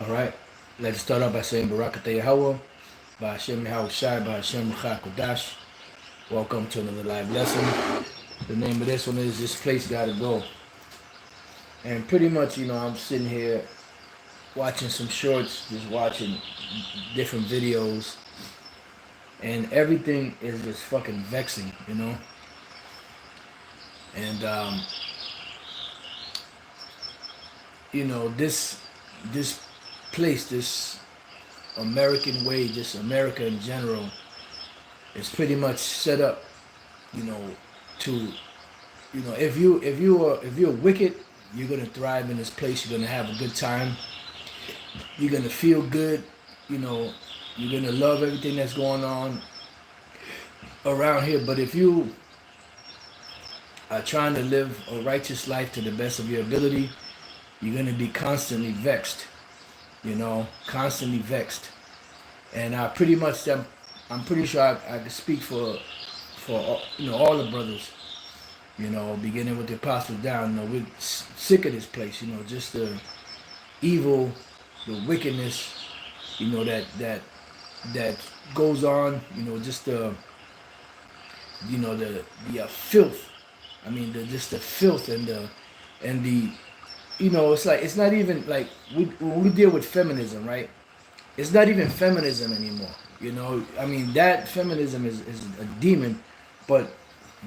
All right. Let's start off by saying Barakatah Yahweh, by Hashem Yahweh Shai, by Hashem Kodash. Welcome to another live lesson. The name of this one is This Place Gotta Go. And pretty much, I'm sitting here watching some shorts, just watching different videos, and everything is just fucking vexing. And this place, this American way, just America in general, is pretty much set up, to, if you're wicked, you're gonna thrive in this place. You're gonna have a good time. You're gonna feel good. You're gonna love everything that's going on around here. But if you are trying to live a righteous life to the best of your ability, you're gonna be constantly vexed. Constantly vexed. And I pretty much, I'm pretty sure I can speak for all the brothers. Beginning with the apostles down. We're sick of this place. Just the evil, the wickedness. That goes on. Just the filth. I mean, just the filth and the it's like, it's not even like when we deal with feminism, right? It's not even feminism anymore. I mean, that feminism is a demon, but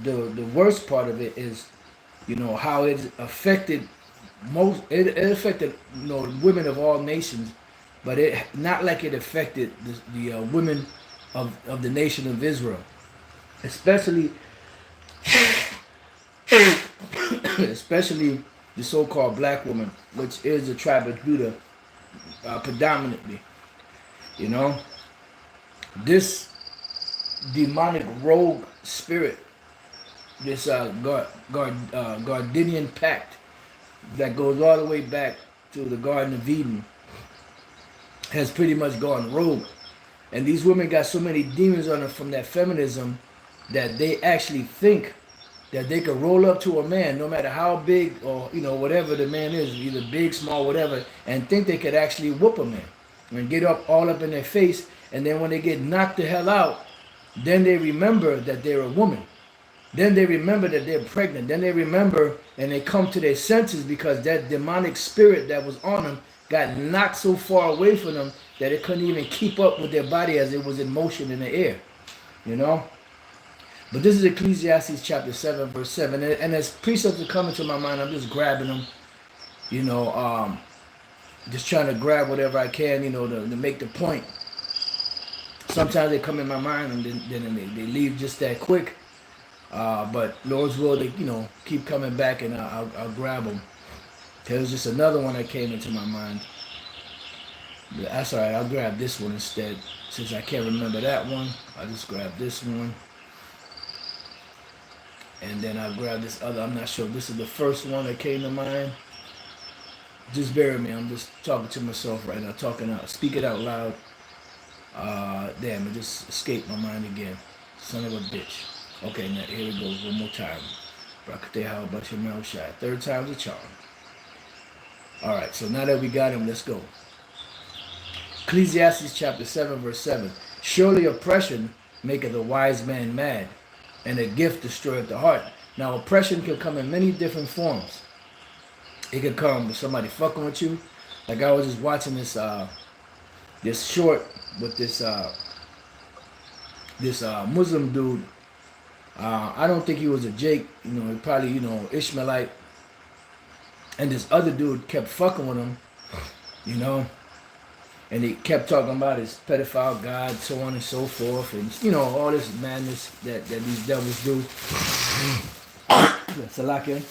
the worst part of it is, how it affected it affected women of all nations, but it not like it affected the women of the nation of Israel, especially especially the so-called black woman, which is the tribe of Judah, predominantly. This demonic rogue spirit, this Gardenian pact that goes all the way back to the Garden of Eden, has pretty much gone rogue. And these women got so many demons on them from that feminism that they actually think that they could roll up to a man, no matter how big or whatever the man is, either big, small, whatever, and think they could actually whoop a man and get up all up in their face. And then when they get knocked the hell out, then they remember that they're a woman. Then they remember that they're pregnant. Then they remember and they come to their senses because that demonic spirit that was on them got knocked so far away from them that it couldn't even keep up with their body as it was in motion in the air. But this is Ecclesiastes chapter 7, verse 7. And as precepts are coming to my mind, I'm just grabbing them, just trying to grab whatever I can, to make the point. Sometimes they come in my mind and then they leave just that quick. But Lord's will, they, keep coming back and I'll grab them. There's just another one that came into my mind. That's all right, I'll grab this one instead. Since I can't remember that one, I'll just grab this one. And then I'll grab this other. I'm not sure if this is the first one that came to mind. Just bear with me. I'm just talking to myself right now. Speak it out loud. Damn, it just escaped my mind again. Son of a bitch. Okay, now here it goes one more time. Third time's a charm. Alright, so now that we got him, let's go. Ecclesiastes chapter 7, verse 7. Surely oppression maketh a wise man mad, and a gift destroyeth the heart. Now, oppression can come in many different forms. It could come with somebody fucking with you. Like I was just watching this short with this Muslim dude. I don't think he was a Jake. He probably Ishmaelite. And this other dude kept fucking with him. And he kept talking about his pedophile God, so on and so forth, and all this madness that these devils do. Salakia.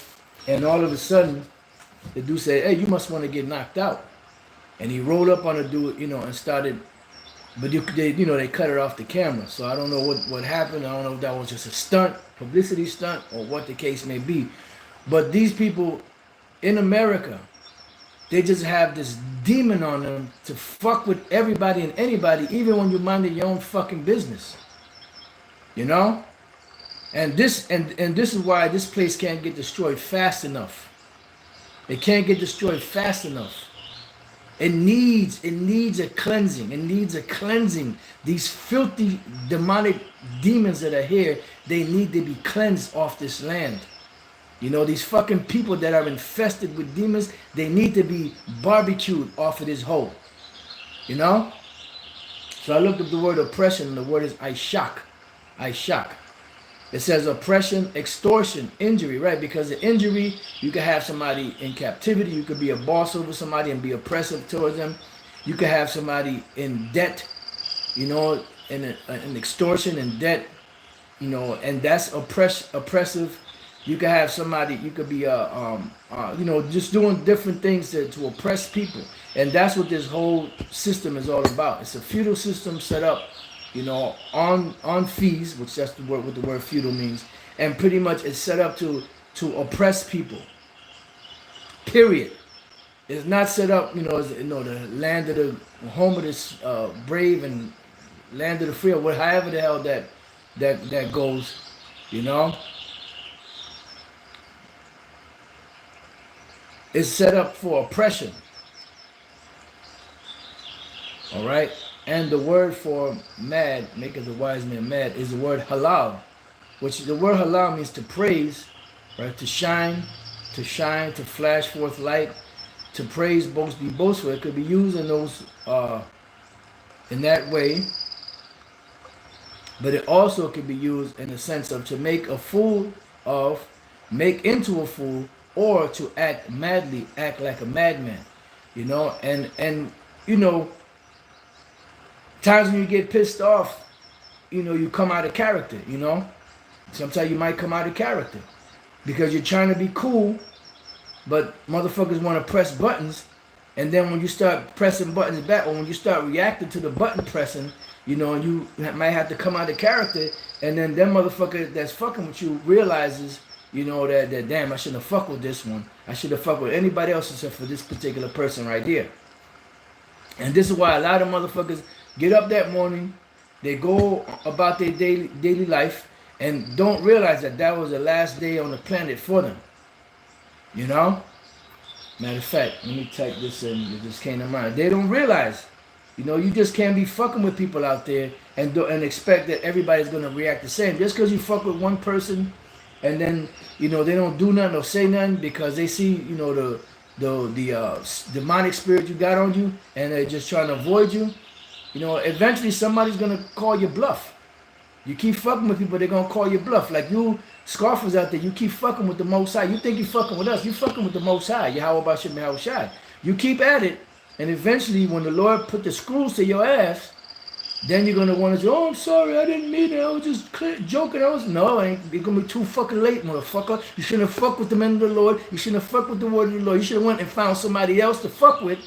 And all of a sudden, the dude said, "Hey, you must want to get knocked out." And he rolled up on the dude, and started. But they cut it off the camera, so I don't know what happened. I don't know if that was just a stunt, publicity stunt, or what the case may be. But these people in America, they just have this demon on them to fuck with everybody and anybody, even when you're minding your own fucking business. And this is why this place can't get destroyed fast enough. It can't get destroyed fast enough. It needs a cleansing. It needs a cleansing. These filthy demonic demons that are here, they need to be cleansed off this land. You know, these fucking people that are infested with demons, they need to be barbecued off of this hole. You know? So I looked up the word oppression, and the word is Ishak. Ishak. It says oppression, extortion, injury, right? Because the injury, you can have somebody in captivity. You could be a boss over somebody and be oppressive towards them. You could have somebody in debt, you know, in an extortion and debt, you know, and that's oppressive. You could have somebody, you could be, you know, just doing different things to oppress people. And that's what this whole system is all about. It's a feudal system set up, you know, on fees, which that's the word, what the word feudal means, and pretty much it's set up to oppress people. Period. It's not set up, you know, as you know, the land of the home of this brave and land of the free, or however the hell that goes, you know. It's set up for oppression. All right. And the word for mad, maketh the wise man mad, is the word halal, which the word halal means to praise, right? To shine, to flash forth light, to praise, boast, be boastful. It could be used in those, in that way, but it also could be used in the sense of to make a fool of, make into a fool, or to act madly, act like a madman, you know, and you know. Times when you get pissed off, you know, you come out of character, you know. Sometimes you might come out of character because you're trying to be cool, but motherfuckers want to press buttons. And then when you start pressing buttons back, or when you start reacting to the button pressing, you know, you might have to come out of character. And then them motherfucker that's fucking with you realizes, you know, that damn, I shouldn't have fucked with this one. I should have fucked with anybody else except for this particular person right here. And this is why a lot of motherfuckers get up that morning, they go about their daily life, and don't realize that was the last day on the planet for them. You know? Matter of fact, let me type this in. It just came to mind. They don't realize, you know, you just can't be fucking with people out there and expect that everybody's going to react the same. Just because you fuck with one person and then, you know, they don't do nothing or say nothing because they see, you know, the demonic spirit you got on you, and they're just trying to avoid you. You know, eventually somebody's going to call you bluff. You keep fucking with people, they're going to call you bluff. Like you scoffers out there, you keep fucking with the Most High. You think you fucking with us. You fucking with the Most High. Yahweh Bashim Yahweh Shai. You keep at it, and eventually when the Lord put the screws to your ass, then you're going to want to say, oh, I'm sorry, I didn't mean it. I was just joking. No, it's going to be too fucking late, motherfucker. You shouldn't have fucked with the men of the Lord. You shouldn't have fucked with the word of the Lord. You should have went and found somebody else to fuck with.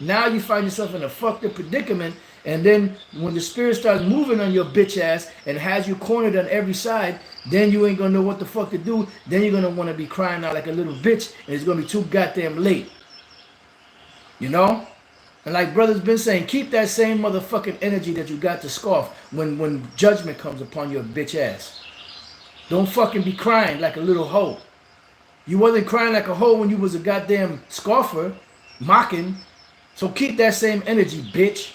Now you find yourself in a fucked up predicament. And then when the spirit starts moving on your bitch ass and has you cornered on every side, then you ain't gonna know what the fuck to do. Then you're gonna want to be crying out like a little bitch, and it's gonna be too goddamn late. You know? And like brother's been saying, keep that same motherfucking energy that you got to scoff when judgment comes upon your bitch ass. Don't fucking be crying like a little hoe. You wasn't crying like a hoe when you was a goddamn scoffer, mocking. So keep that same energy, bitch.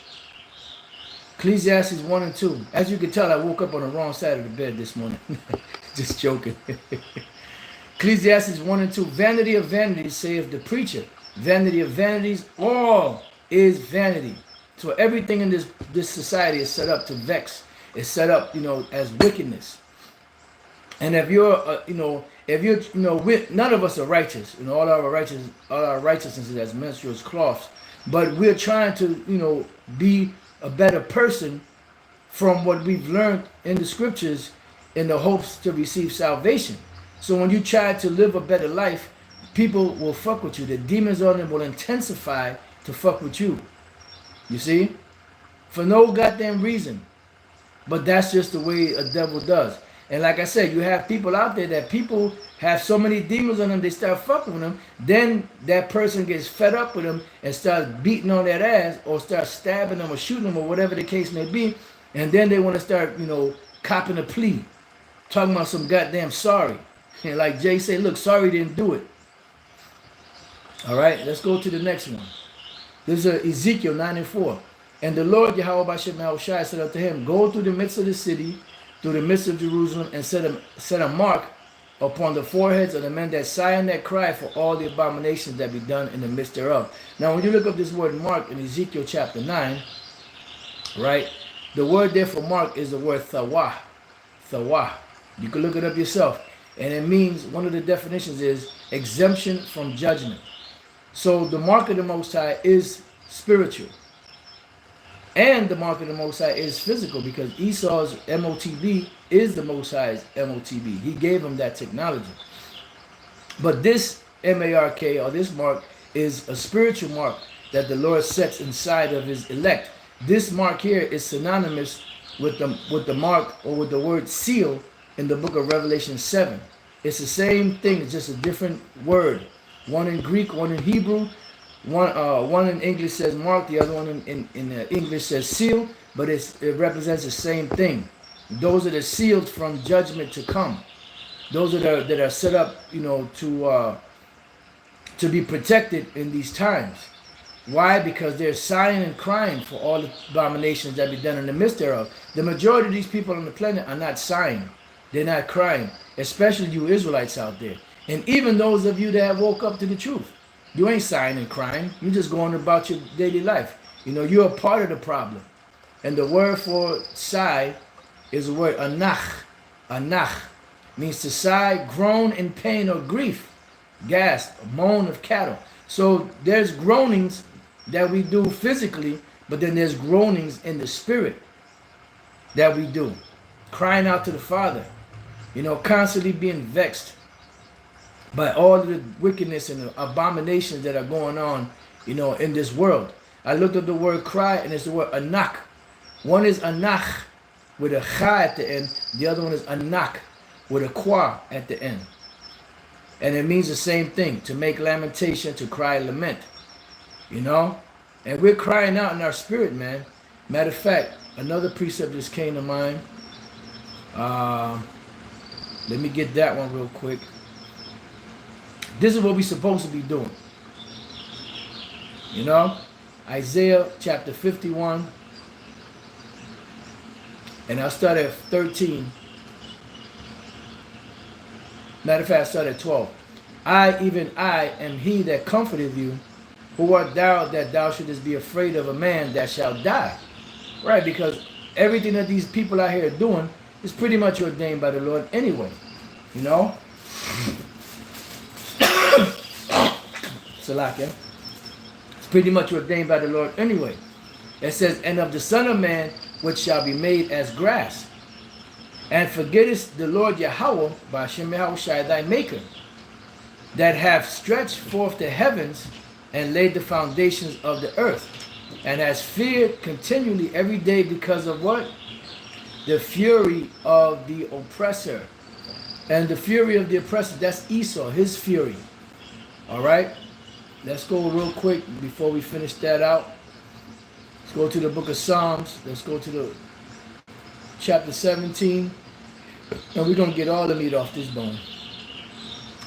Ecclesiastes 1 and 2. As you can tell, I woke up on the wrong side of the bed this morning. Just joking. Ecclesiastes 1 and 2. Vanity of vanities, saith the preacher. Vanity of vanities, all is vanity. So everything in this society is set up to vex. It's set up, you know, as wickedness. And if you're, none of us are righteous. You know, all our righteousness is as menstruous cloths. But we're trying to, you know, be a better person from what we've learned in the scriptures in the hopes to receive salvation. So when you try to live a better life, people will fuck with you. The demons on them will intensify to fuck with you. You see? For no goddamn reason. But that's just the way a devil does. And like I said, you have people out there that people have so many demons on them, they start fucking with them. Then that person gets fed up with them and starts beating on that ass or start stabbing them or shooting them or whatever the case may be. And then they want to start, you know, copping a plea. Talking about some goddamn sorry. And like Jay said, look, sorry didn't do it. All right, let's go to the next one. This is Ezekiel 9:4. And the Lord Yahweh Bashem Yahushai said unto him, go through the midst of the city, through the midst of Jerusalem, and set a mark upon the foreheads of the men that sigh and that cry for all the abominations that be done in the midst thereof. Now when you look up this word mark in Ezekiel chapter 9, right, the word there for mark is the word thawah. Thawah. You can look it up yourself. And it means, one of the definitions is exemption from judgment. So the mark of the Most High is spiritual. And the mark of the Most High is physical, because Esau's MOTB is the Most High's MOTB. He gave him that technology. But this MARK, or this mark, is a spiritual mark that the Lord sets inside of his elect. This mark here is synonymous with the mark, or with the word seal in the book of Revelation 7. It's the same thing, it's just a different word. One in Greek, one in Hebrew. One in English says mark, the other one in English says seal, but it represents the same thing. Those that are sealed from judgment to come. Those that are set up, you know, to be protected in these times. Why? Because they're sighing and crying for all the abominations that be done in the midst thereof. The majority of these people on the planet are not sighing. They're not crying, especially you Israelites out there. And even those of you that woke up to the truth. You ain't sighing and crying. You're just going about your daily life. You know, you're a part of the problem. And the word for sigh is the word anach. Anach means to sigh, groan in pain or grief, gasp, moan of cattle. So there's groanings that we do physically, but then there's groanings in the spirit that we do. Crying out to the Father. You know, constantly being vexed by all of the wickedness and the abominations that are going on, you know, in this world. I looked up the word cry, and it's the word anak. One is anach with a cha at the end. The other one is anak with a kwa at the end. And it means the same thing, to make lamentation, to cry, lament. You know? And we're crying out in our spirit, man. Matter of fact, another precept just came to mind. Let me get that one real quick. This is what we're supposed to be doing. You know? Isaiah chapter 51. And I'll start at 13. Matter of fact, I'll start at 12. I, even I, am he that comforteth you. Who art thou that thou shouldest be afraid of a man that shall die? Right, because everything that these people out here are doing is pretty much ordained by the Lord anyway. You know? Salakia. It's pretty much ordained by the Lord anyway. It says, and of the Son of Man, which shall be made as grass. And forgettest the Lord Yahweh, Bashem Yahushai, thy Maker, that hath stretched forth the heavens and laid the foundations of the earth, and has feared continually every day because of what? The fury of the oppressor. And the fury of the oppressor, that's Esau, his fury. All right? Let's go real quick before we finish that out. Let's go to the book of Psalms. Let's go to the chapter 17. And we're going to get all the meat off this bone.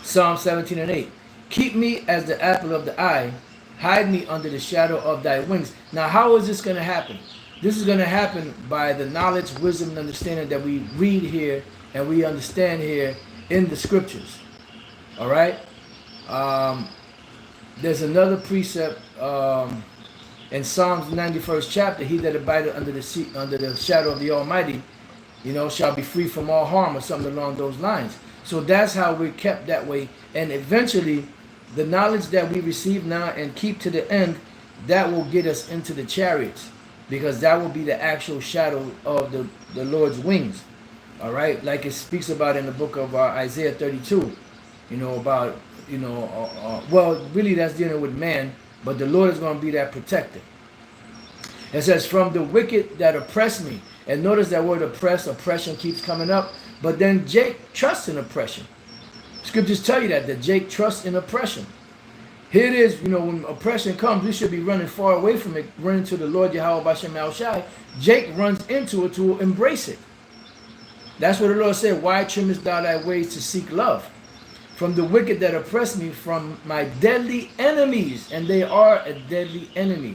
Psalm 17 and 8. Keep me as the apple of the eye. Hide me under the shadow of thy wings. Now, how is this going to happen? This is going to happen by the knowledge, wisdom, and understanding that we read here and we understand here in the scriptures. All right? There's another precept in Psalms 91st chapter. He that abideth under the shadow of the Almighty, you know, shall be free from all harm, or something along those lines. So that's how we're kept that way. And eventually, the knowledge that we receive now and keep to the end, that will get us into the chariots, because that will be the actual shadow of the Lord's wings. All right, like it speaks about in the book of Isaiah 32, you know, about, you know, well, really that's dealing with man, but the Lord is going to be that protector. It says, from the wicked that oppress me. And notice that word oppression keeps coming up. But then Jake trusts in oppression. Scriptures tell you that Jake trusts in oppression. Here it is, you know, when oppression comes, we should be running far away from it, running to the Lord Yahweh Bashem Yahushai. Jake runs into it to embrace it. That's what the Lord said, why trimmest thou thy ways to seek love? from the wicked that oppress me, from my deadly enemies, and they are a deadly enemy,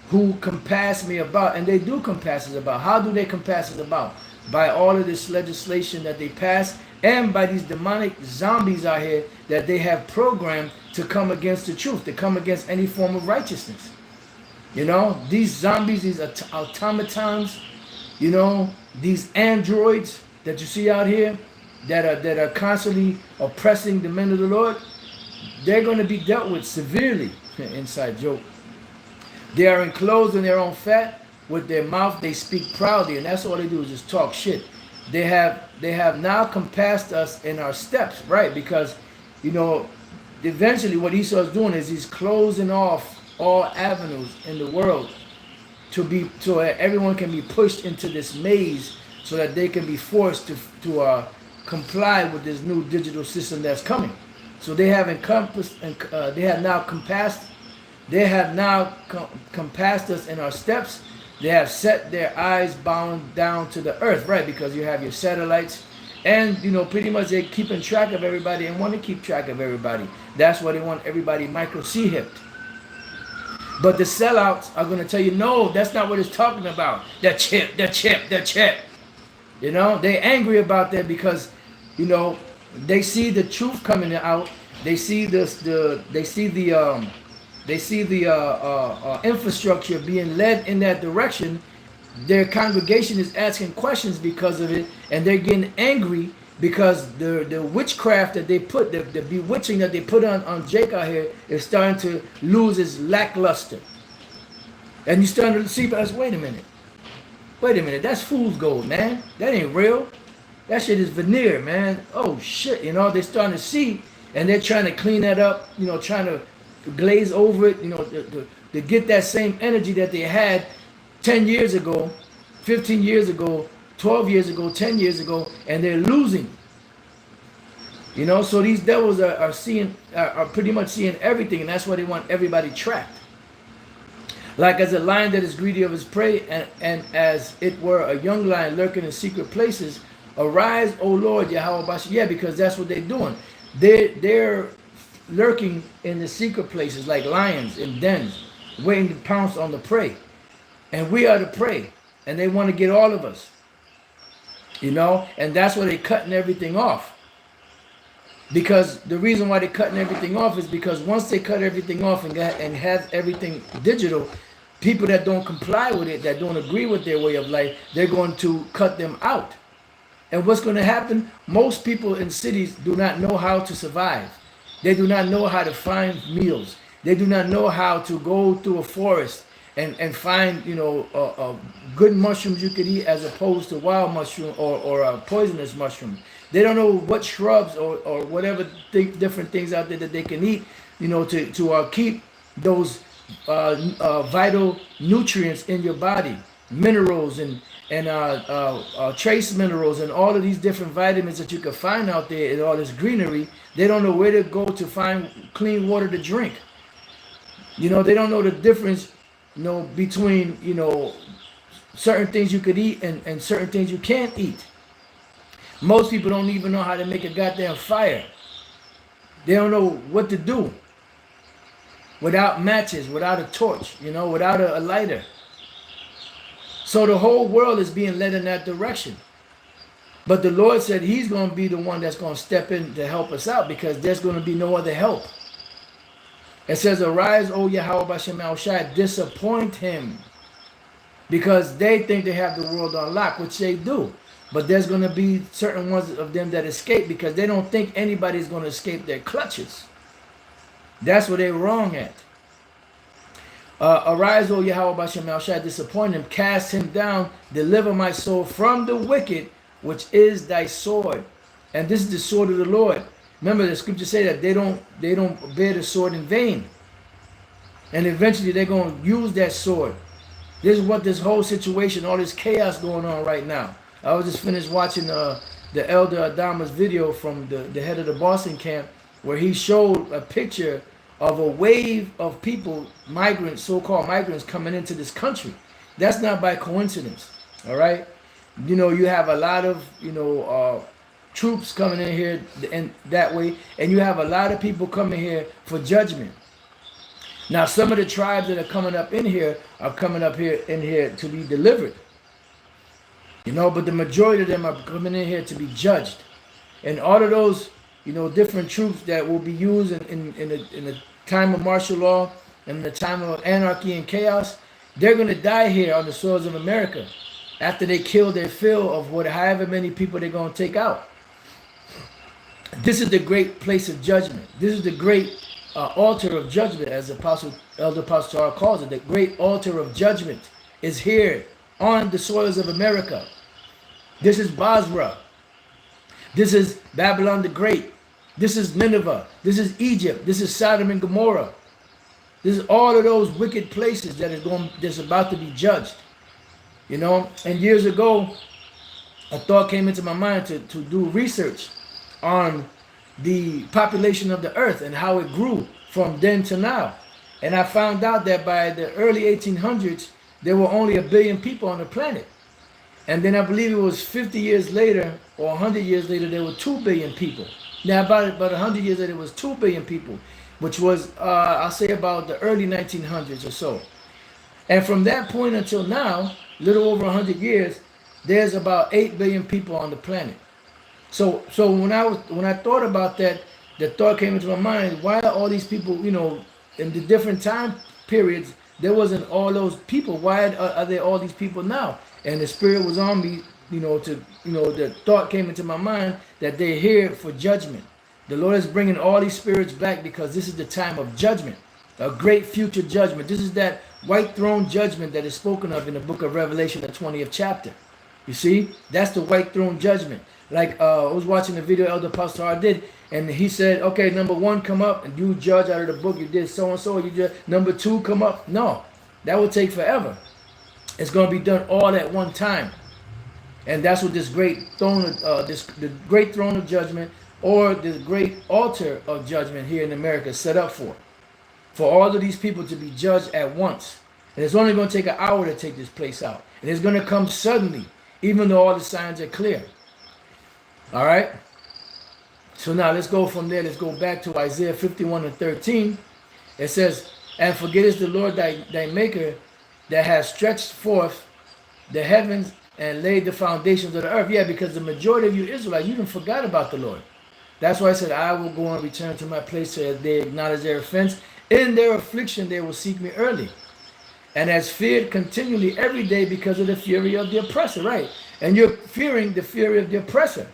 who compass me about, and they do compass us about. How do they compass us about? By all of this legislation that they pass, and by these demonic zombies out here that they have programmed to come against the truth, to come against any form of righteousness. You know, these zombies, these automatons, you know, these androids that you see out here that are constantly oppressing the men of the Lord, they're going to be dealt with severely. Inside joke. They are enclosed in their own fat. With their mouth they speak proudly, and that's all they do is just talk shit. They have now compassed us in our steps, right? Because, you know, eventually what Esau is doing is he's closing off all avenues in the world so that everyone can be pushed into this maze, so that they can be forced to comply with this new digital system that's coming. So they have encompassed and they have now compassed us in our steps. They have set their eyes bound down to the earth, right? Because you have your satellites, and you know, pretty much they're keeping track of everybody and want to keep track of everybody. That's why they want everybody micro C-hipped. But the sellouts are going to tell you, no, that's not what it's talking about. The chip. You know, they're angry about that because, you know, they see the truth coming out. They see the infrastructure being led in that direction. Their congregation is asking questions because of it, and they're getting angry because the witchcraft that they put, the bewitching that they put on Jake out here is starting to lose its lackluster. And you're starting to see, wait a minute, that's fool's gold, man. That ain't real. That shit is veneer, man. Oh shit, you know, they're starting to see, and they're trying to clean that up, you know, trying to glaze over it, you know, to get that same energy that they had 10 years ago, 15 years ago, 12 years ago, 10 years ago, and they're losing. You know, so these devils are pretty much seeing everything, and that's why they want everybody trapped. Like as a lion that is greedy of his prey, and as it were a young lion lurking in secret places, arise, O Lord, Yahweh. Yeah, because that's what they're doing. They're lurking in the secret places like lions in dens, waiting to pounce on the prey. And we are the prey, and they want to get all of us. You know, and that's why they're cutting everything off. Because the reason why they're cutting everything off is because once they cut everything off and have everything digital, people that don't comply with it, that don't agree with their way of life, they're going to cut them out. And what's going to happen? Most people in cities do not know how to survive. They do not know how to find meals. They do not know how to go through a forest and find, you know, good mushrooms you could eat as opposed to wild mushroom or poisonous mushroom. They don't know what shrubs or whatever different things out there that they can eat, you know, to keep those vital nutrients in your body, minerals and trace minerals and all of these different vitamins that you can find out there in all this greenery. They don't know where to go to find clean water to drink. You know, they don't know the difference, you know, between, you know, certain things you could eat and certain things you can't eat. Most people don't even know how to make a goddamn fire. They don't know what to do without matches, without a torch, you know, without a lighter. So the whole world is being led in that direction. But the Lord said he's going to be the one that's going to step in to help us out, because there's going to be no other help. It says, arise, O Yahweh Bashem El Shai, disappoint him. Because they think they have the world on lock, which they do. But there's going to be certain ones of them that escape because they don't think anybody's going to escape their clutches. That's what they're wrong at. Arise, O Yahweh Bashem El Shai, disappoint him, cast him down, deliver my soul from the wicked, which is thy sword. And this is the sword of the Lord. Remember, the scriptures say that they don't bear the sword in vain. And eventually they're going to use that sword. This is what this whole situation, all this chaos going on right now. I was just finished watching the Elder Adama's video from the head of the Boston camp, where he showed a picture of a wave of people, migrants, so-called migrants, coming into this country. That's not by coincidence, all right? You know, you have a lot of, you know, troops coming in here and that way, and you have a lot of people coming here for judgment. Now, some of the tribes that are coming up in here are coming up here in here to be delivered. You know, but the majority of them are coming in here to be judged. And all of those, you know, different troops that will be used in the time of martial law and the time of anarchy and chaos, they're going to die here on the soils of America after they kill their fill of however many people they're going to take out. This is the great place of judgment. This is the great altar of judgment, as Elder Apostle Charles calls it. The great altar of judgment is here on the soils of America. This is Basra. This is Babylon the Great. This is Nineveh. This is Egypt. This is Sodom and Gomorrah. This is all of those wicked places that's about to be judged. You know, and years ago, a thought came into my mind to do research on the population of the earth and how it grew from then to now. And I found out that by the early 1800s, there were only 1 billion people on the planet. And then I believe it was 50 years later or 100 years later, there were 2 billion people. Now, about 100 years later, it was 2 billion people, which was, I'll say, about the early 1900s or so. And from that point until now, little over 100 years, there's about 8 billion people on the planet. So when I thought about that, the thought came into my mind: why are all these people, you know, in the different time periods, there wasn't all those people? Why are there all these people now? And the Spirit was on me, the thought came into my mind that they're here for judgment. The Lord is bringing all these spirits back because this is the time of judgment, a great future judgment. This is that white throne judgment that is spoken of in the book of Revelation, the 20th chapter. You see, that's the white throne judgment. Like I was watching the video Elder Pastor did, and he said, okay, number 1, come up and you judge out of the book. You did so and so. You judge. Number 2, come up. No, that will take forever. It's going to be done all at one time, and that's what this great throne, the great throne of judgment, or the great altar of judgment here in America is set up for all of these people to be judged at once. And it's only going to take an hour to take this place out, and it's going to come suddenly, even though all the signs are clear. All right. So now let's go from there. Let's go back to Isaiah 51:13. It says, "And forgettest the Lord thy maker, that has stretched forth the heavens and laid the foundations of the earth." Yeah, because the majority of you Israelites, you done forgot about the Lord. That's why I said, I will go and return to my place, so as they acknowledge their offense. In their affliction they will seek me early, and as feared continually every day because of the fury of the oppressor. Right. And you're fearing the fury of the oppressor,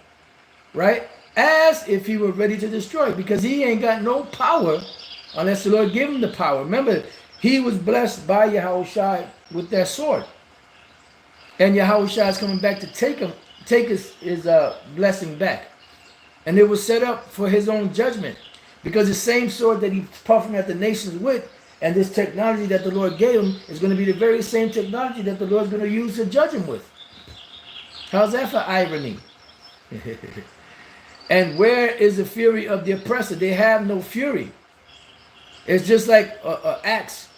right? As if he were ready to destroy, because he ain't got no power unless the Lord give him the power. Remember, he was blessed by Yahushua with that sword, and Yahushua is coming back to take his blessing back, and it was set up for his own judgment, because the same sword that he's puffing at the nations with, and this technology that the Lord gave him, is going to be the very same technology that the Lord's going to use to judge him with. How's that for irony? And where is the fury of the oppressor? They have no fury. It's just like an axe.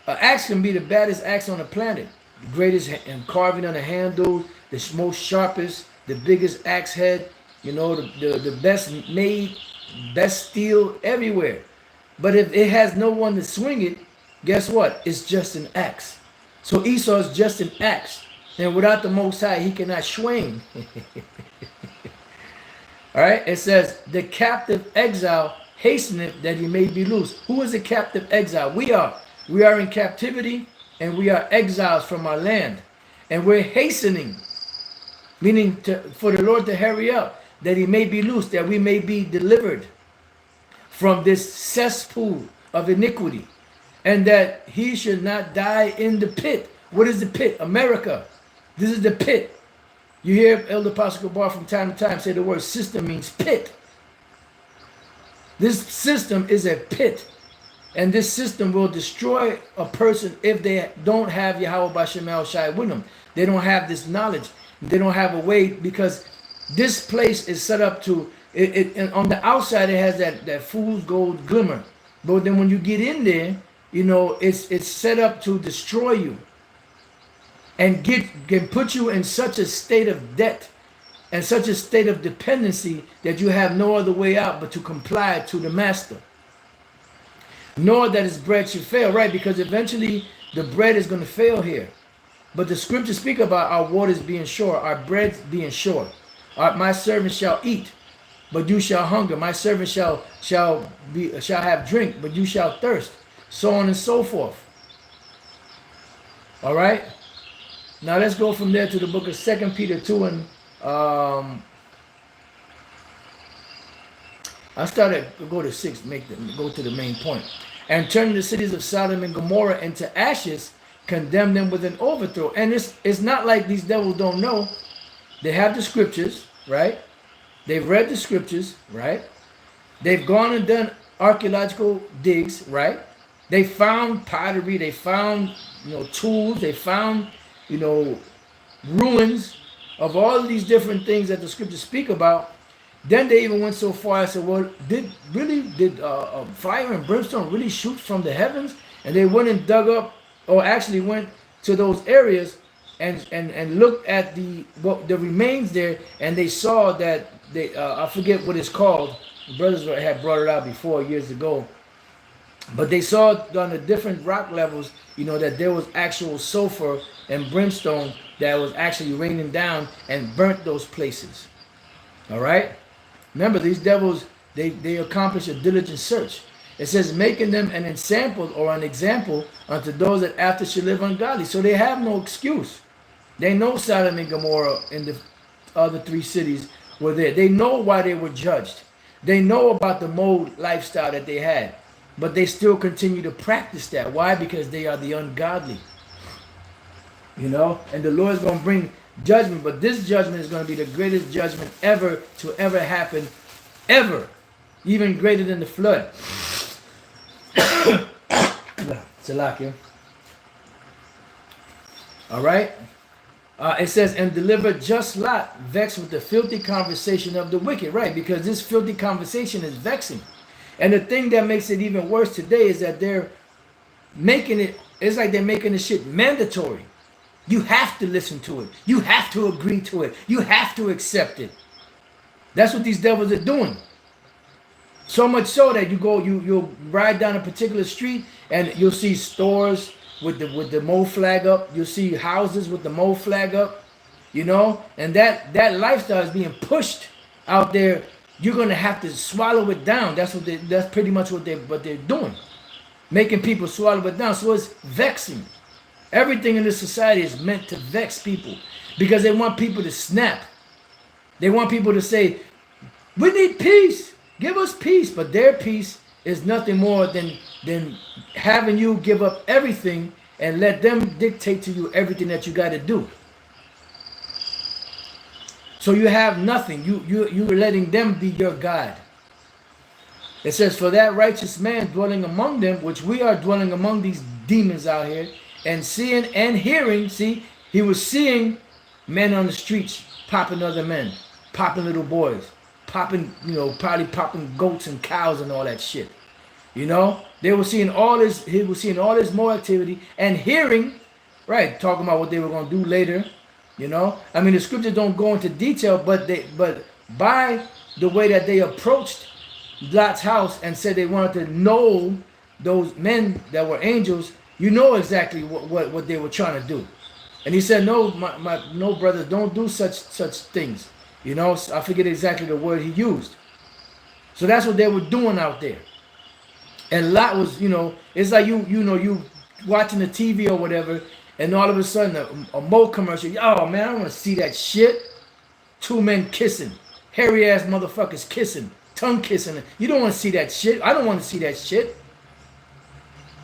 An axe can be the baddest axe on the planet, the greatest and carving on the handle, the most sharpest, the biggest axe head, the best made, best steel everywhere. But if it has no one to swing it, guess what? It's just an axe. So Esau is just an axe, and without the Most High, he cannot swing. All right, it says, the captive exile hasteneth that he may be loose. Who is the captive exile? We are. We are in captivity, and we are exiles from our land. And we're hastening, meaning for the Lord to hurry up, that he may be loose, that we may be delivered from this cesspool of iniquity, and that he should not die in the pit. What is the pit? America. This is the pit. You hear Elder Pastor Gabar from time to time say the word system means pit. This system is a pit. And this system will destroy a person if they don't have Yahweh Bashem El Shai with them. They don't have this knowledge. They don't have a way, because this place is set up to, and on the outside it has that fool's gold glimmer. But then when you get in there, it's set up to destroy you, and can put you in such a state of debt and such a state of dependency that you have no other way out but to comply to the master. Nor that his bread should fail, right? Because eventually the bread is going to fail here. But the scriptures speak about our waters being sure, our bread being sure. My servant shall eat, but you shall hunger. My servant shall have drink, but you shall thirst. So on and so forth. All right. Now let's go from there to the book of 2 Peter 2 and I started to go to 6, go to the main point. And turn the cities of Sodom and Gomorrah into ashes, condemn them with an overthrow. And it's not like these devils don't know. They have the scriptures, right? They've read the scriptures, right? They've gone and done archaeological digs, right? They found pottery, they found, tools, they found, ruins of all of these different things that the scriptures speak about. Then they even went so far as said, well, did fire and brimstone really shoot from the heavens? And they went and dug up, or actually went to those areas and looked at the remains there, and they saw that I forget what it's called. The brothers had brought it out before years ago, but they saw on the different rock levels, that there was actual sulfur and brimstone that was actually raining down and burnt those places. All right. Remember, these devils, they accomplish a diligent search. It says, making them an example or an example unto those that after shall live ungodly. So they have no excuse. They know Sodom and Gomorrah and the other 3 cities were there. They know why they were judged. They know about the mold lifestyle that they had. But they still continue to practice that. Why? Because they are the ungodly. And the Lord is going to bring judgment. But this judgment is going to be the greatest judgment ever to ever happen. Ever. Even greater than the flood. Salakia. All right. It says, and deliver just Lot, vexed with the filthy conversation of the wicked. Right. Because this filthy conversation is vexing. And the thing that makes it even worse today is that they're making it, it's like they're making the shit mandatory. You have to listen to it. You have to agree to it. You have to accept it. That's what these devils are doing. So much so that you'll ride down a particular street and you'll see stores with the Mo flag up. You'll see houses with the Mo flag up, and that lifestyle is being pushed out there. You're gonna have to swallow it down. That's pretty much what they're doing, making people swallow it down. So it's vexing. Everything in this society is meant to vex people because they want people to snap. They want people to say, "We need peace. Give us peace." But their peace is nothing more than having you give up everything and let them dictate to you everything that you got to do. So you have nothing. You're letting them be your God. It says, for that righteous man dwelling among them, which we are dwelling among these demons out here, and seeing and hearing. See, he was seeing men on the streets popping other men, popping little boys, popping, probably popping goats and cows and all that shit. They were seeing all this. He was seeing all this more activity and hearing, right? Talking about what they were going to do later. I mean, the scriptures don't go into detail, but by the way that they approached Lot's house and said they wanted to know those men that were angels, exactly what they were trying to do. And he said, no, no, brothers, don't do such things. I forget exactly the word he used. So that's what they were doing out there. And Lot was, it's like you watching the TV or whatever, and all of a sudden a Mo commercial. Oh man, I don't want to see that shit. 2 men kissing, hairy ass motherfuckers kissing, tongue kissing. You don't want to see that shit. I don't want to see that shit.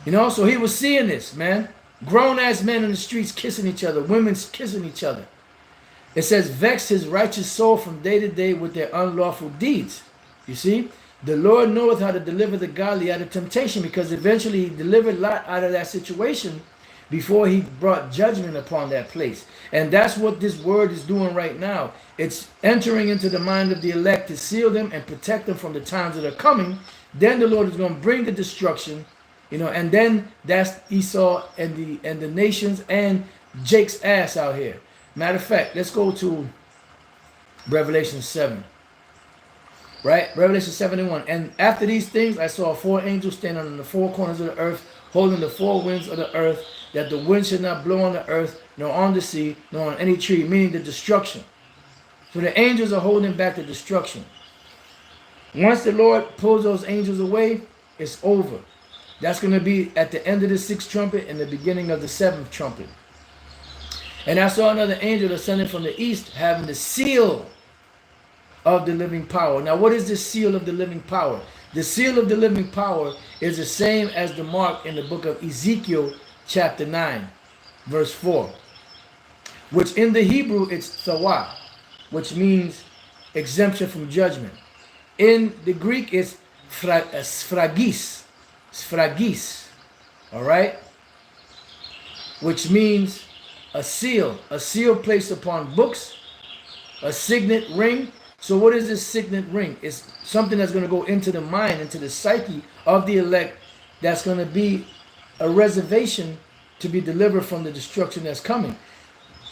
So he was seeing this, man. Grown ass men in the streets kissing each other, women kissing each other. It says, vex his righteous soul from day to day with their unlawful deeds. You see, the Lord knoweth how to deliver the godly out of temptation, because eventually he delivered Lot out of that situation before he brought judgment upon that place. And that's what this word is doing right now. It's entering into the mind of the elect to seal them and protect them from the times that are coming. Then the Lord is going to bring the destruction, and then that's Esau and the nations and Jake's ass out here. Matter of fact, let's go to Revelation 7. Right? Revelation 7:1. And after these things, I saw 4 angels standing on the 4 corners of the earth, holding the 4 winds of the earth, that the wind should not blow on the earth, nor on the sea, nor on any tree, meaning the destruction. So the angels are holding back the destruction. Once the Lord pulls those angels away, it's over. That's going to be at the end of the 6th trumpet and the beginning of the 7th trumpet. And I saw another angel ascending from the east, having the seal of the living power. Now, what is the seal of the living power? The seal of the living power is the same as the mark in the book of Ezekiel chapter 9, verse 4, which in the Hebrew it's thawah, which means exemption from judgment. In the Greek it's sfragis, all right, which means a seal placed upon books, a signet ring. So what is this signet ring? It's something that's going to go into the mind, into the psyche of the elect, that's going to be a reservation to be delivered from the destruction that's coming.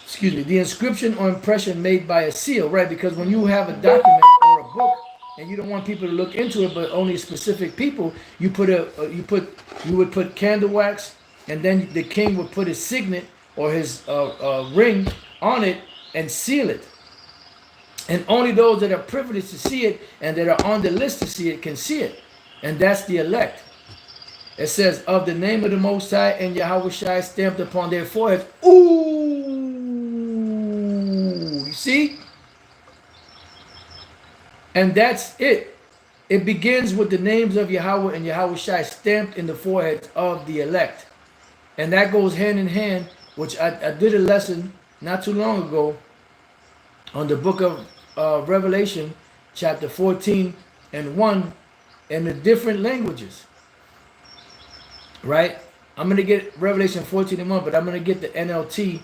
Excuse me. The inscription or impression made by a seal, right? Because when you have a document or a book and you don't want people to look into it, but only specific people, you would put candle wax, and then the king would put his signet or his ring on it and seal it. And only those that are privileged to see it and that are on the list to see it can see it. And that's the elect. It says, of the name of the Most High and Yahweh Shai stamped upon their foreheads. Ooh, you see? And that's it. It begins with the names of Yahweh and Yahweh Shai stamped in the foreheads of the elect. And that goes hand in hand, which I did a lesson not too long ago on the book of Revelation, chapter 14 and 1, in the different languages. Right? I'm going to get Revelation 14 and 1, but I'm going to get the NLT.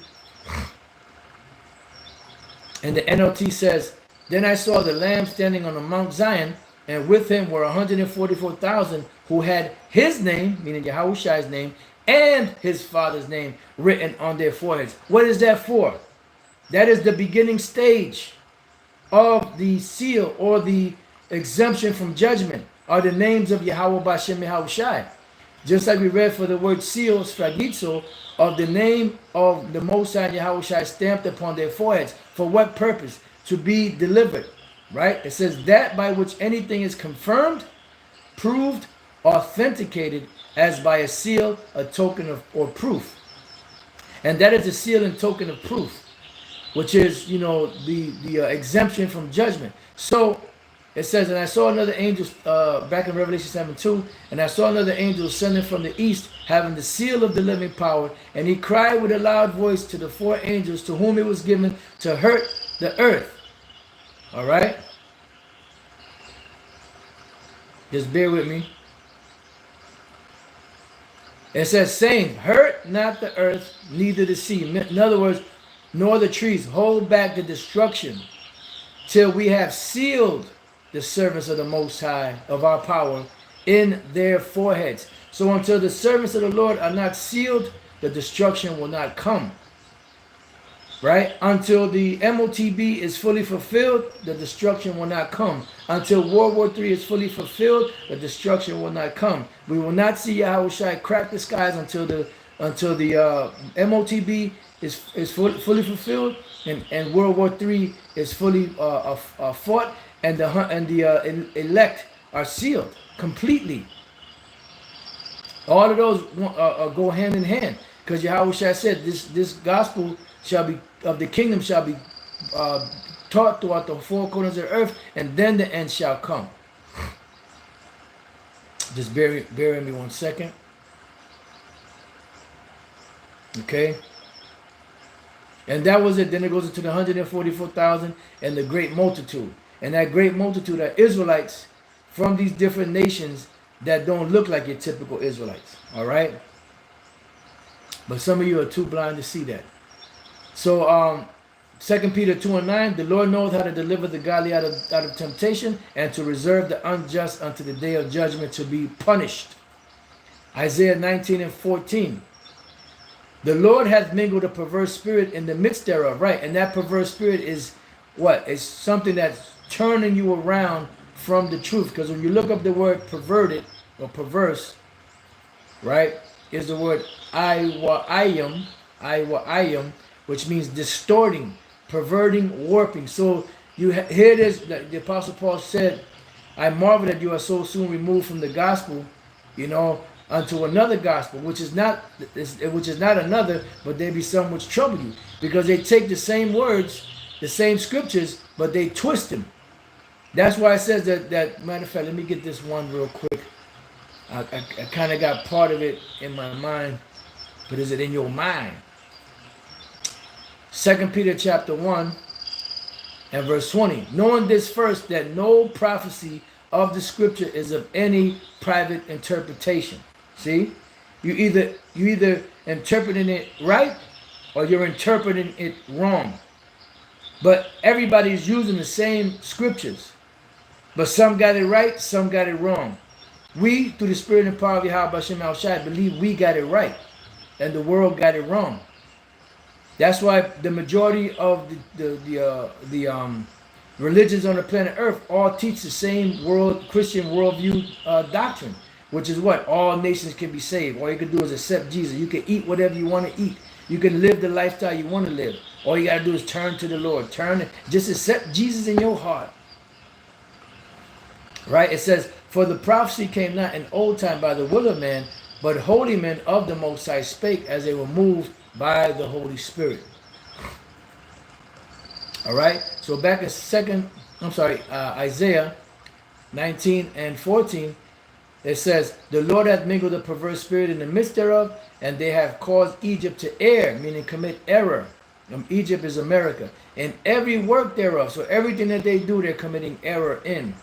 And the NLT says, then I saw the Lamb standing on the Mount Zion, and with him were 144,000 who had his name, meaning Yahushai's name, and his father's name written on their foreheads. What is that for? That is the beginning stage of the seal or the exemption from judgment, are the names of Yahweh Bashem Yahushai. Just like we read for the word seal, sfragizo, of the name of the Most High Yahushai stamped upon their foreheads. For what purpose? To be delivered, right? It says that by which anything is confirmed, proved, authenticated, as by a seal, a token of or proof. And that is the seal and token of proof, which is, you know, the exemption from judgment. So it says, and I saw another angel, back in Revelation 7:2, and I saw another angel ascending from the east, having the seal of the living power, and he cried with a loud voice to the 4 angels to whom it was given to hurt the earth. All right? Just bear with me. It says, saying, hurt not the earth, neither the sea. In other words, nor the trees. Hold back the destruction till we have sealed the servants of the Most High of our power in their foreheads. So until the servants of the Lord are not sealed, the destruction will not come. Right? Until the MOTB is fully fulfilled, the destruction will not come. Until World War III is fully fulfilled, the destruction will not come. We will not see Yahushua crack the skies until the MOTB is fully fulfilled, and World War III is fully fought, and the elect are sealed completely. All of those go hand in hand, because Yahushua said this gospel shall be of the kingdom shall be taught throughout the 4 corners of the earth, and then the end shall come. Just bear with me 1 second. Okay. And that was it. Then it goes into the 144,000 and the great multitude. And that great multitude are Israelites from these different nations that don't look like your typical Israelites. All right. But some of you are too blind to see that. So 2 Peter 2:9, the Lord knows how to deliver the godly out of temptation, and to reserve the unjust unto the day of judgment to be punished. Isaiah 19:14, the Lord hath mingled a perverse spirit in the midst thereof, right? And that perverse spirit is what? It's something that's turning you around from the truth. Because when you look up the word perverted or perverse, right, is the word iwayim, which means distorting, perverting, warping. So here it is. The Apostle Paul said, I marvel that you are so soon removed from the gospel, unto another gospel, which is not another, but there be some which trouble you, because they take the same words, the same scriptures, but they twist them. That's why it says that matter of fact, let me get this one real quick. I kind of got part of it in my mind, but is it in your mind? 2 Peter chapter 1 and verse 20. Knowing this first, that no prophecy of the scripture is of any private interpretation. See? You either interpreting it right or you're interpreting it wrong. But everybody's using the same scriptures. But some got it right, some got it wrong. We, through the spirit and power of Yahweh Hashem Al Shai, believe we got it right. And the world got it wrong. That's why the majority of the religions on the planet Earth all teach the same Christian worldview doctrine, which is what? All nations can be saved. All you can do is accept Jesus. You can eat whatever you want to eat. You can live the lifestyle you want to live. All you got to do is turn to the Lord. Just accept Jesus in your heart. Right? It says, for the prophecy came not in old time by the will of man, but holy men of the Most High spake as they were moved by the Holy Spirit. All right. So back in Isaiah 19 and 14, it says, the Lord hath mingled a perverse spirit in the midst thereof, and they have caused Egypt to err, meaning commit error. Egypt is America. In every work thereof. So everything that they do, they're committing error in.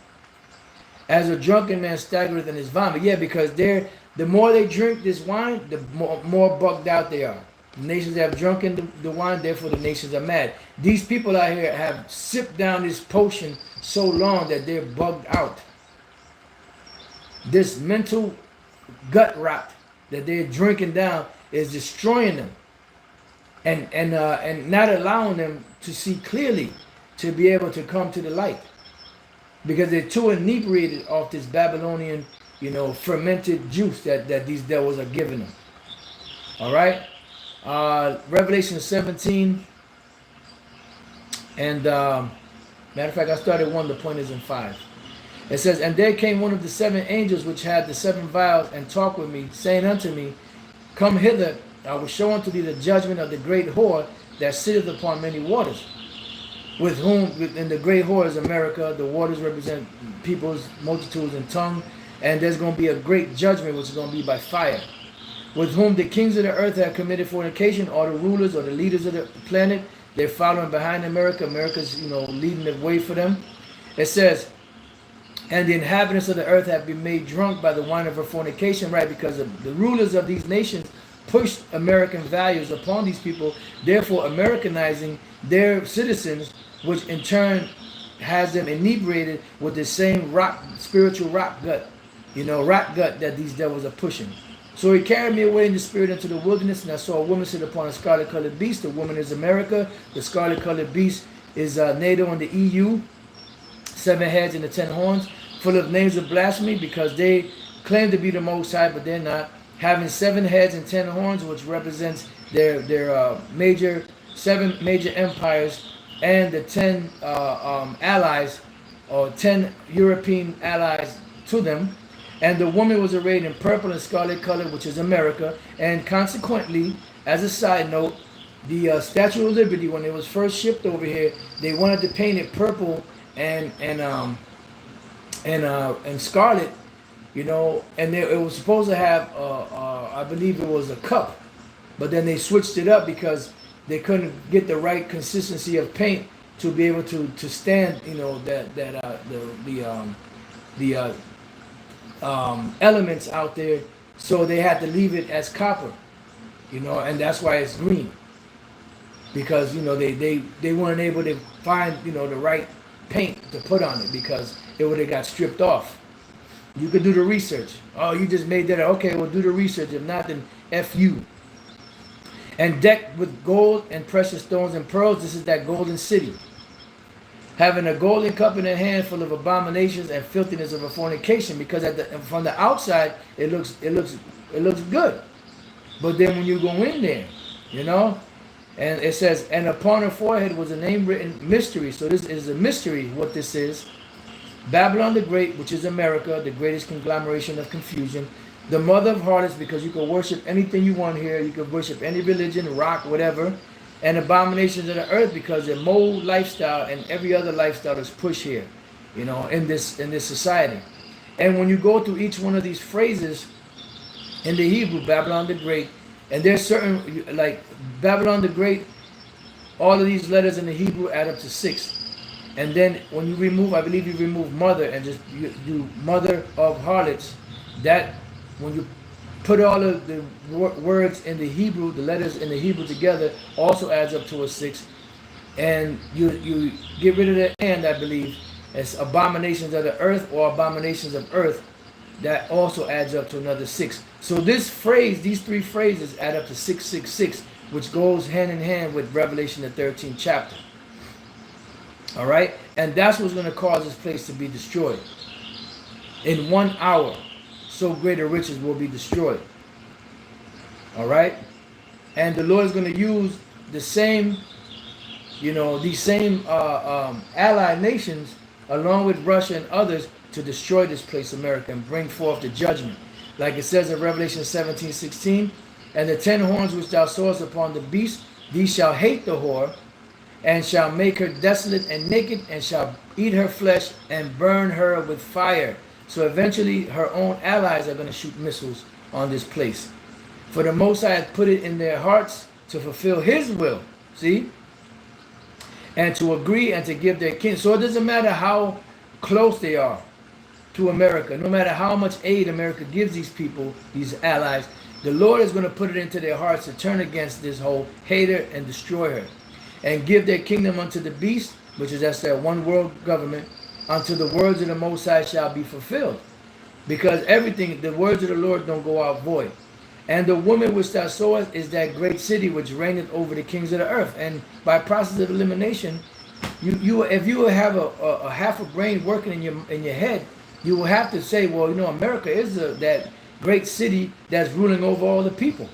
As a drunken man staggereth in his vomit. Yeah, because the more they drink this wine, the more bugged out they are. The nations have drunken the wine, therefore the nations are mad. These people out here have sipped down this potion so long that they're bugged out. This mental gut rot that they're drinking down is destroying them, and not allowing them to see clearly, to be able to come to the light, because they're too inebriated off this Babylonian, fermented juice that these devils are giving them. All right. Revelation 17, and matter of fact, I started 1, the point is in 5. It says, and there came one of the 7 angels which had the 7 vials, and talked with me, saying unto me, come hither, I will show unto thee the judgment of the great whore that sitteth upon many waters, with whom, and the great whore is America. The waters represent peoples, multitudes, and tongue, and there's going to be a great judgment, which is going to be by fire, with whom the kings of the earth have committed fornication, or the rulers or the leaders of the planet. They're following behind America. America's, leading the way for them. It says, and the inhabitants of the earth have been made drunk by the wine of her fornication, right? Because the rulers of these nations pushed American values upon these people, therefore Americanizing their citizens, which in turn has them inebriated with the same spiritual rock gut that these devils are pushing. So he carried me away in the spirit into the wilderness, and I saw a woman sit upon a scarlet-colored beast. The woman is America. The scarlet-colored beast is NATO and the EU. 7 heads and the 10 horns, full of names of blasphemy, because they claim to be the Most High, but they're not. Having 7 heads and 10 horns, which represents their 7 major empires, and the 10 allies, or 10 European allies to them. And the woman was arrayed in purple and scarlet color, which is America. And consequently, as a side note, the Statue of Liberty, when it was first shipped over here, they wanted to paint it purple and scarlet, and it was supposed to have, I believe it was a cup, but then they switched it up because they couldn't get the right consistency of paint to be able to stand, the elements out there, so they had to leave it as copper, and that's why it's green, because they weren't able to find the right paint to put on it, because it would have got stripped off. You could do the research. Oh, you just made that up. Okay, well, do the research. If not, then F you. And decked with gold and precious stones and pearls. This is that golden city. having a golden cup in their hand full of abominations and filthiness of a fornication. Because from the outside it looks good, but then when you go in there, you know, and it says, and upon her forehead was a name written, mystery. So this is a mystery. What this is: Babylon the Great, which is America, the greatest conglomeration of confusion, the mother of harlots, because you can worship anything you want here. You can worship any religion, rock, whatever. And abominations of the earth, because the mold lifestyle and every other lifestyle is pushed here, you know, in this society. And when you go through each one of these phrases in the Hebrew, Babylon the Great, and there's certain, like Babylon the Great, all of these letters in the Hebrew add up to 6. And then when you remove, I believe you remove mother and just you do mother of harlots, that when you put all of the words in the Hebrew, the letters in the Hebrew together, also adds up to a 6. And you get rid of the and, I believe, as abominations of the earth or abominations of earth, that also adds up to another 6. So this phrase, these 3 phrases add up to 666, which goes hand in hand with Revelation the 13th chapter. All right? And that's what's going to cause this place to be destroyed. In 1 hour, so greater riches will be destroyed. All right? And the Lord is going to use the same, you know, these same allied nations, along with Russia and others, to destroy this place, America, and bring forth the judgment. Like it says in Revelation 17:16, and the 10 horns which thou sawest upon the beast, these shall hate the whore, and shall make her desolate and naked, and shall eat her flesh, and burn her with fire. So eventually her own allies are going to shoot missiles on this place. For the Most High hath put it in their hearts to fulfill his will. See? And to agree and to give their kin. So it doesn't matter how close they are to America. No matter how much aid America gives these people, these allies, the Lord is going to put it into their hearts to turn against this whole hater and destroy her. And give their kingdom unto the beast, which is that's their one world government, until the words of the Most High shall be fulfilled. Because everything, the words of the Lord don't go out void. And the woman which thou sawest is that great city which reigneth over the kings of the earth. And by process of elimination, if you have a half a brain working in your head, you will have to say, well, you know, America is that great city that's ruling over all the people.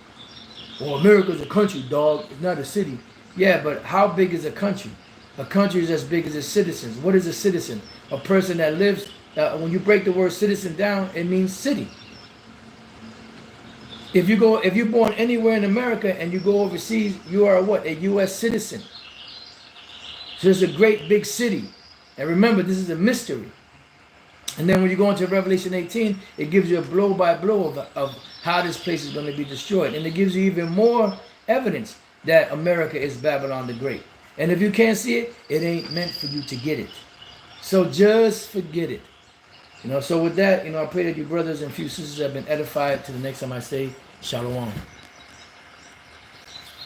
Well, America's a country, dog. It's not a city. Yeah, but how big is a country? A country is as big as its citizens. What is a citizen? A person that lives, when you break the word citizen down, it means city. If you're born anywhere in America and you go overseas, you are what? A U.S. citizen. So it's a great big city. And remember, this is a mystery. And then when you go into Revelation 18, it gives you a blow by blow of how this place is going to be destroyed. And it gives you even more evidence that America is Babylon the Great. And if you can't see it, it ain't meant for you to get it. So just forget it. You know, so with that, you know, I pray that you brothers and few sisters have been edified. To the next time I say, Shalom.